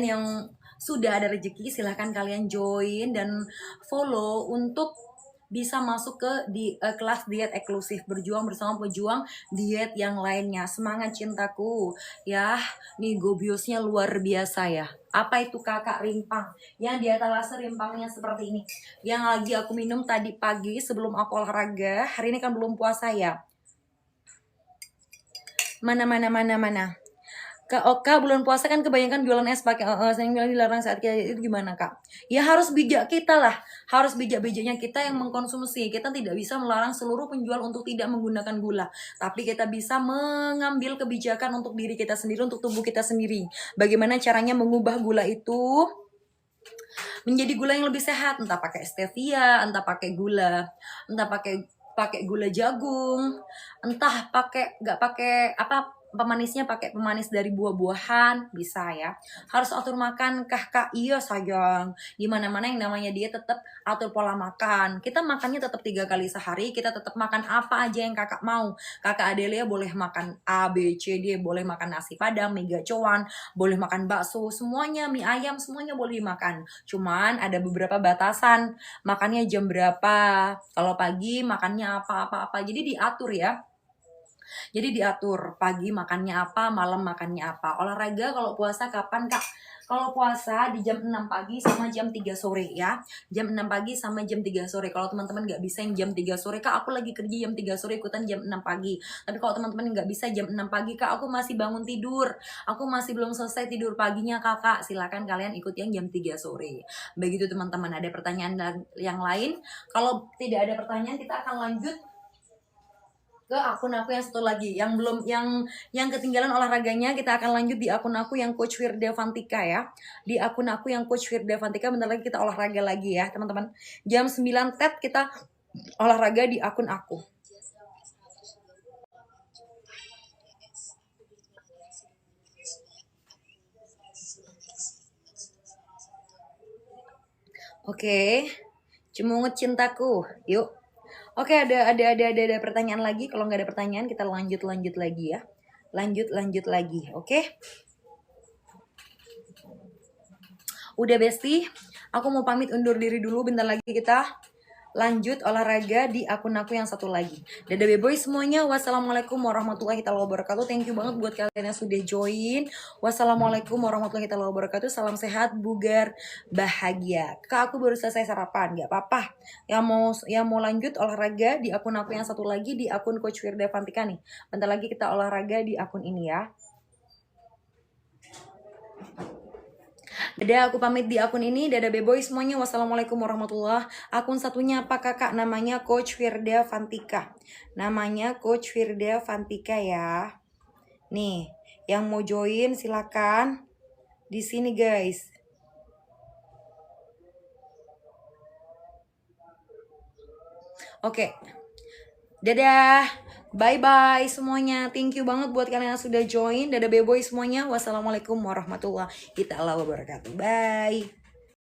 yang sudah ada rezeki, silahkan kalian join dan follow untuk bisa masuk ke kelas diet eksklusif, berjuang bersama pejuang diet yang lainnya. Semangat cintaku ya. Nih gobiosnya luar biasa ya. Apa itu kakak rimpang? Yang di atas rimpangnya seperti ini, yang lagi aku minum tadi pagi sebelum aku olahraga. Hari ini kan belum puasa ya. Mana Kak Oka, bulan puasa kan kebanyakan jualan es pakai saya bilang dilarang saat kita itu gimana Kak? Ya harus bijak kita lah, harus bijak-bijaknya kita yang mengkonsumsi. Kita tidak bisa melarang seluruh penjual untuk tidak menggunakan gula, tapi kita bisa mengambil kebijakan untuk diri kita sendiri, untuk tubuh kita sendiri. Bagaimana caranya mengubah gula itu menjadi gula yang lebih sehat, entah pakai stevia, entah pakai gula, entah pakai gula jagung, entah nggak pakai pemanisnya, pakai pemanis dari buah-buahan, bisa ya. Harus atur makan kak? Iya sayang. Dimana-mana yang namanya dia tetap atur pola makan. Kita makannya tetap 3 kali sehari. Kita tetap makan apa aja yang kakak mau. Kakak Adelia boleh makan A, B, C, D. Boleh makan nasi padang, mie gacoan, boleh makan bakso, semuanya, mie ayam, semuanya boleh dimakan. Cuman ada beberapa batasan. Makannya jam berapa. Kalau pagi makannya apa. Jadi diatur ya. Jadi diatur pagi makannya apa, malam makannya apa. Olahraga kalau puasa kapan Kak? Kalau puasa di jam 6 pagi sama jam 3 sore ya. Jam 6 pagi sama jam 3 sore. Kalau teman-teman nggak bisa yang jam 3 sore, Kak aku lagi kerja jam 3 sore ikutan jam 6 pagi. Tapi kalau teman-teman nggak bisa jam 6 pagi, Kak aku masih bangun tidur. Aku masih belum selesai tidur paginya Kakak. Silakan kalian ikut yang jam 3 sore. Begitu teman-teman, ada pertanyaan yang lain? Kalau tidak ada pertanyaan, kita akan lanjut ke akun aku yang satu lagi yang belum yang ketinggalan olahraganya. Kita akan lanjut di akun aku yang Coach Firda Fantika ya. Di akun aku yang Coach Firda Fantika bentar lagi kita olahraga lagi ya teman-teman. Jam 9 TET kita olahraga di akun aku. Oke. Cemungut cintaku. Yuk. Oke, ada pertanyaan lagi. Kalau nggak ada pertanyaan, kita lanjut lagi ya. Lanjut lagi, oke? Udah Besti, aku mau pamit undur diri dulu. Bentar lagi kita lanjut olahraga di akun aku yang satu lagi. Dadah beboy semuanya. Wassalamualaikum warahmatullahi wabarakatuh. Thank you banget buat kalian yang sudah join. Wassalamualaikum warahmatullahi wabarakatuh. Salam sehat, bugar, bahagia. Kak aku baru selesai sarapan, nggak apa-apa. Yang mau lanjut olahraga di akun aku yang satu lagi, di akun Coach Firda Fantika nih. Bentar lagi kita olahraga di akun ini ya. Dadah, aku pamit di akun ini. Dadah beboy semuanya. Wassalamualaikum warahmatullahi. Akun satunya apa kakak? Namanya Coach Firda Fantika. Namanya Coach Firda Fantika ya. Nih, yang mau join silakan di sini guys. Oke. Dadah. Bye-bye semuanya. Thank you banget buat kalian yang sudah join. Dadah beboy semuanya. Wassalamualaikum warahmatullahi wabarakatuh. Bye.